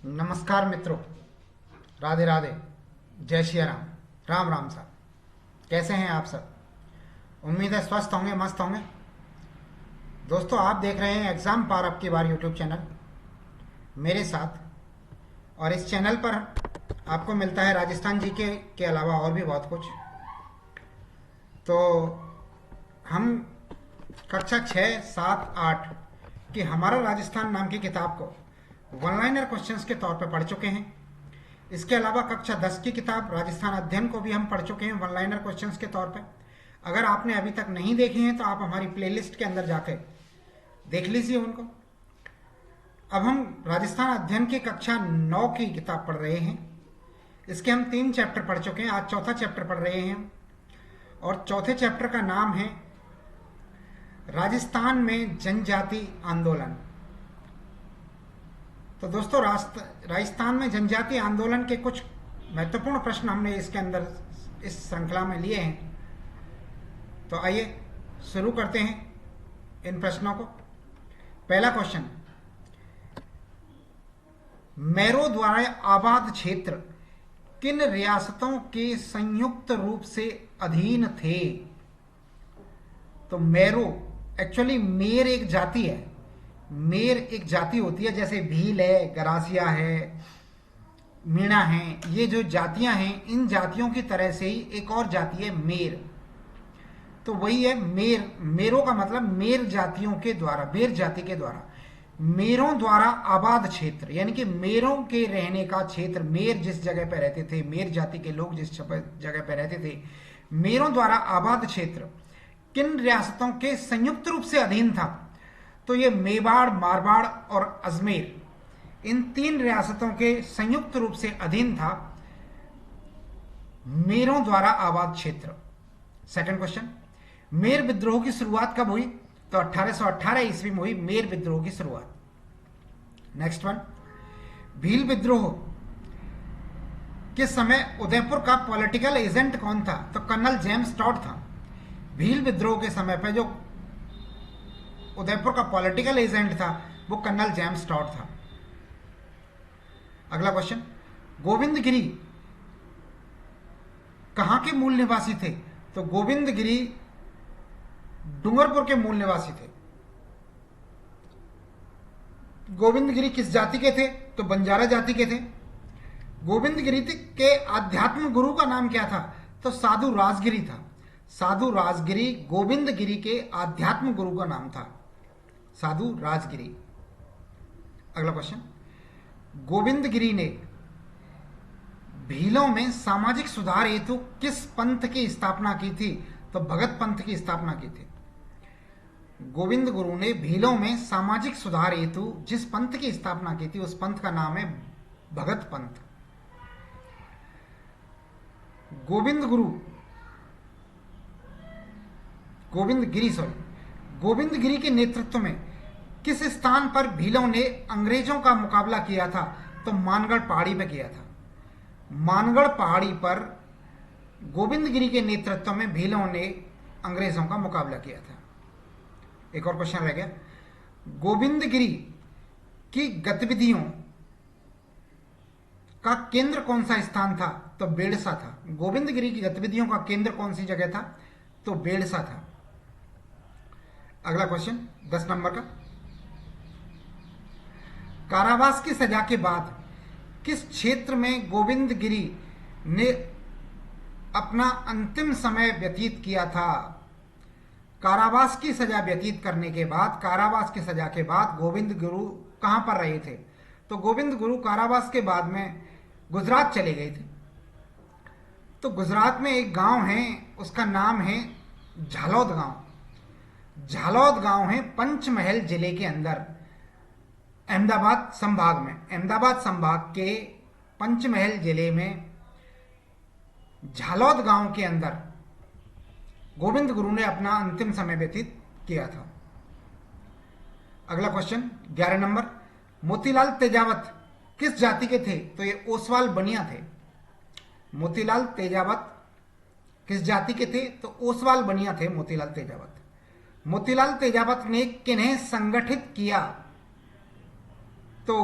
नमस्कार मित्रों, राधे राधे, जय श्री राम, राम राम साहब। कैसे हैं आप सब? उम्मीद है स्वस्थ होंगे, मस्त होंगे। दोस्तों, आप देख रहे हैं एग्ज़ाम पार अब की बार यूट्यूब चैनल मेरे साथ। और इस चैनल पर आपको मिलता है राजस्थान जी के अलावा और भी बहुत कुछ। तो हम कक्षा 6, 7, 8 की हमारा राजस्थान नाम की किताब को वन लाइनर क्वेश्चंस के तौर पर पढ़ चुके हैं। इसके अलावा कक्षा 10 की किताब राजस्थान अध्ययन को भी हम पढ़ चुके हैं वन लाइनर क्वेश्चंस के तौर पर। अगर आपने अभी तक नहीं देखी हैं तो आप हमारी प्लेलिस्ट के अंदर जाकर देख लीजिए उनको। अब हम राजस्थान अध्ययन की कक्षा 9 की किताब पढ़ रहे हैं। इसके हम 3 चैप्टर पढ़ चुके हैं, आज चौथा चैप्टर पढ़ रहे हैं। और चौथे चैप्टर का नाम है राजस्थान में जनजाति आंदोलन। तो दोस्तों, राजस्थान में जनजाति आंदोलन के कुछ महत्वपूर्ण प्रश्न हमने इसके अंदर इस श्रृंखला में लिए हैं। तो आइए शुरू करते हैं इन प्रश्नों को। पहला क्वेश्चन, मैरो द्वारा आबाद क्षेत्र किन रियासतों के संयुक्त रूप से अधीन थे? तो मैरो, एक्चुअली मेर एक जाति है। मेर एक जाति होती है, जैसे भील है, गरासिया है, मीणा है। ये जो जातियां हैं, इन जातियों की तरह से ही एक और जाति है मेर। तो वही है मेर। मेरों का मतलब मेर जातियों के द्वारा, मेर जाति के द्वारा, मेरों द्वारा आबाद क्षेत्र, यानी कि मेरों के रहने का क्षेत्र। मेर जिस जगह पर रहते थे, मेर जाति के लोग जिस जगह पर रहते थे, मेरों द्वारा आबाद क्षेत्र किन रियासतों के संयुक्त रूप से अधीन था? तो ये मेवाड़, मारवाड़ और अजमेर, इन 3 रियासतों के संयुक्त रूप से अधीन था मेरों द्वारा आबाद क्षेत्र। सेकंड क्वेश्चन, मेर विद्रोह की शुरुआत कब हुई? तो 1818 ईस्वी में हुई मेर विद्रोह की शुरुआत। नेक्स्ट वन, भील विद्रोह के समय उदयपुर का पॉलिटिकल एजेंट कौन था? तो कर्नल जेम्स टॉड था। भील विद्रोह के समय पर जो उदयपुर का पॉलिटिकल एजेंट था वो कर्नल जेम्स टॉड था। अगला क्वेश्चन, गोविंदगिरी कहां के मूल निवासी थे? तो गोविंदगिरी डूंगरपुर के मूल निवासी थे। गोविंदगिरी किस जाति के थे? तो बंजारा जाति के थे। गोविंदगिरी के आध्यात्म गुरु का नाम क्या था? तो साधु राजगिरी था। साधु राजगिरी गोविंदगिरी के आध्यात्म गुरु का नाम था, साधु राजगिरी। अगला क्वेश्चन, गोविंदगिरी ने भीलों में सामाजिक सुधार हेतु किस पंथ की स्थापना की थी? तो भगत पंथ की स्थापना की थी। गोविंद गुरु ने भीलों में सामाजिक सुधार हेतु जिस पंथ की स्थापना की थी उस पंथ का नाम है भगत पंथ। गोविंदगिरी के नेतृत्व में किस स्थान पर भीलों ने अंग्रेजों का मुकाबला किया था? तो मानगढ़ पहाड़ी पर किया था। मानगढ़ पहाड़ी पर गोविंदगिरी के नेतृत्व में भीलों ने अंग्रेजों का मुकाबला किया था। एक और क्वेश्चन रह गया, गोविंदगिरी की गतिविधियों का केंद्र कौन सा स्थान था? तो बेड़सा था। गोविंदगिरी की गतिविधियों का केंद्र कौन सी जगह था? तो बेड़सा था। अगला क्वेश्चन 10 नंबर का, कारावास की सजा के बाद किस क्षेत्र में गोविंदगिरी ने अपना अंतिम समय व्यतीत किया था? कारावास की सजा व्यतीत करने के बाद, कारावास की सजा के बाद गोविंद गुरु कहां पर रहे थे? तो गोविंद गुरु कारावास के बाद में गुजरात चले गए थे। तो गुजरात में एक गांव है, उसका नाम है झालोद गांव। झालोद गांव है पंचमहल जिले के अंदर, अहमदाबाद संभाग में। अहमदाबाद संभाग के पंचमहल जिले में झालोद गांव के अंदर गोविंद गुरु ने अपना अंतिम समय व्यतीत किया था। अगला क्वेश्चन 11 नंबर, मोतीलाल तेजावत किस जाति के थे? तो ये ओसवाल बनिया थे। मोतीलाल तेजावत किस जाति के थे? तो ओसवाल बनिया थे मोतीलाल तेजावत। मोतीलाल तेजावत ने किन्हें संगठित किया? तो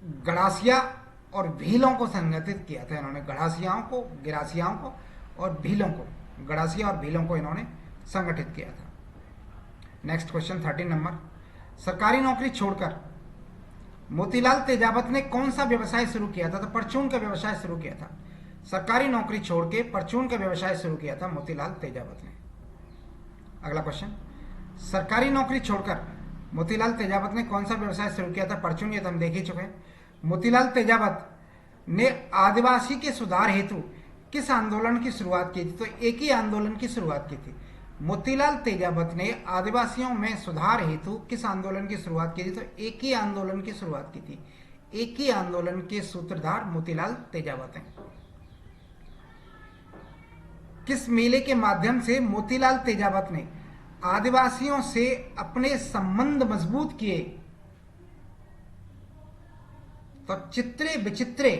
गड़ासिया और भीलों को संगठित किया था इन्होंने, गड़ासियाओं को, गिरासियाओं को और भीलों को, गड़ासिया और भीलों को इन्होंने संगठित किया था। नेक्स्ट क्वेश्चन 13 नंबर, सरकारी नौकरी छोड़कर मोतीलाल तेजावत ने कौन सा व्यवसाय शुरू किया था? तो परचून का व्यवसाय शुरू किया था। सरकारी नौकरी छोड़ के परचून का व्यवसाय शुरू किया था मोतीलाल तेजावत ने। अगला क्वेश्चन, सरकारी नौकरी छोड़कर मोतीलाल तेजावत ने कौन सा व्यवसाय शुरू किया था? परचून, ये तो हम देख ही चुके हैं। मोतीलाल तेजावत ने आदिवासी के सुधार हेतु किस आंदोलन की शुरुआत की थी? तो एक ही आंदोलन की शुरुआत की थी। मोतीलाल तेजावत ने आदिवासियों में सुधार हेतु किस आंदोलन की शुरुआत की थी? तो एक ही आंदोलन की शुरुआत की थी। एक ही आंदोलन के सूत्रधार मोतीलाल तेजावत हैं। किस मेले के माध्यम से मोतीलाल तेजावत ने आदिवासियों से अपने संबंध मजबूत किए? तो चित्रे विचित्रे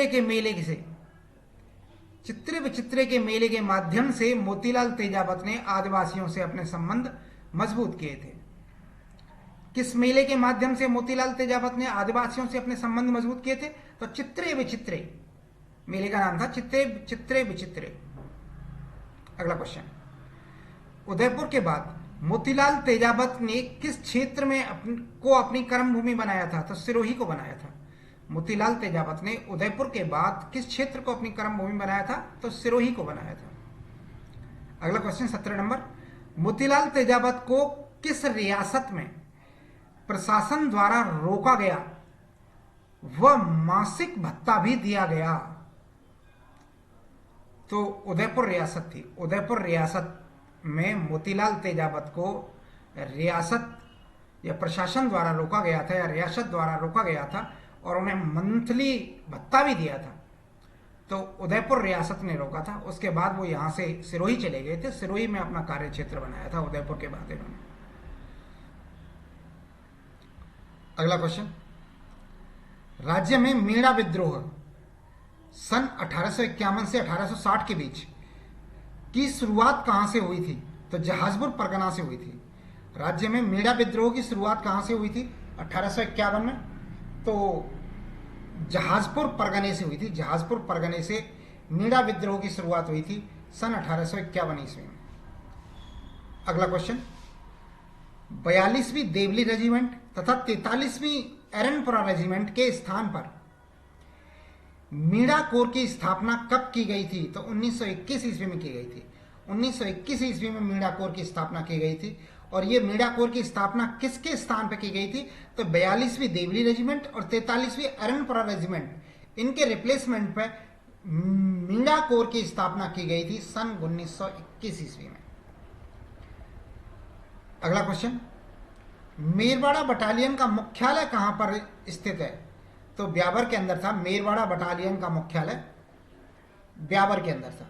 के मेले से, चित्रे विचित्रे के मेले के माध्यम से मोतीलाल तेजावत ने आदिवासियों से अपने संबंध मजबूत किए थे। किस मेले के माध्यम से मोतीलाल तेजावत ने आदिवासियों से अपने संबंध मजबूत किए थे? तो चित्रे विचित्रे मेले का नाम था, चित्रे विचित्रे। अगला क्वेश्चन, उदयपुर के बाद मोतीलाल तेजावत ने किस क्षेत्र में अपनी कर्मभूमि बनाया था? तो सिरोही को बनाया था। मोतीलाल तेजावत ने उदयपुर के बाद किस क्षेत्र को अपनी कर्मभूमि बनाया था? तो सिरोही को बनाया था। अगला क्वेश्चन 17 नंबर, मोतीलाल तेजावत को किस रियासत में प्रशासन द्वारा रोका गया व मासिक भत्ता भी दिया गया? तो उदयपुर रियासत थी। उदयपुर रियासत में मोतीलाल तेजावत को रियासत या प्रशासन द्वारा रोका गया था, या रियासत द्वारा रोका गया था, और उन्हें मंथली भत्ता भी दिया था। तो उदयपुर रियासत ने रोका था। उसके बाद वो यहां से सिरोही चले गए थे। सिरोही में अपना कार्य क्षेत्र बनाया था उदयपुर के बाद इन्होंने। अगला क्वेश्चन, राज्य में मेड़ा विद्रोह सन 1851 से 1860 के बीच की शुरुआत कहां से हुई थी? तो जहाजपुर परगना से हुई थी। राज्य में मेड़ा विद्रोह की शुरुआत कहां से हुई थी 1851 में? तो जहाजपुर परगने से हुई थी। जहाजपुर परगने से मेड़ा विद्रोह की शुरुआत हुई थी सन 1851 ईस्वी में। अगला क्वेश्चन, 42वीं देवली रेजिमेंट तथा 43वीं एरनपुरा रेजिमेंट के स्थान पर मीणा कोर की स्थापना कब की गई थी? तो 1921 ईस्वी में की गई थी। 1921 ईस्वी में मीणा कोर की स्थापना की गई थी। और ये मीणा कोर की स्थापना किसके स्थान पर की गई थी? तो 42वीं देवली रेजिमेंट और 43वीं एरनपुरा रेजिमेंट, इनके रिप्लेसमेंट पर मीणा कोर की स्थापना की गई थी सन 1921 ईस्वी में। अगला क्वेश्चन, मेरवाड़ा बटालियन का मुख्यालय कहां पर स्थित है? तो ब्यावर के अंदर था। मेरवाड़ा बटालियन का मुख्यालय ब्यावर के अंदर था।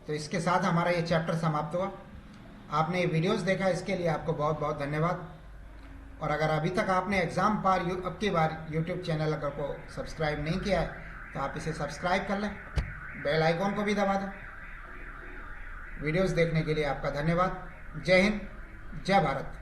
तो इसके साथ हमारा ये चैप्टर समाप्त हुआ। आपने ये वीडियोस देखा, इसके लिए आपको बहुत बहुत धन्यवाद। और अगर अभी तक आपने एग्जाम पार अब की बार यूट्यूब चैनल अगर को सब्सक्राइब नहीं किया है तो आप इसे सब्सक्राइब कर लें, बेल आइकॉन को भी दबा दें। वीडियोस देखने के लिए आपका धन्यवाद। जय हिंद, जय भारत।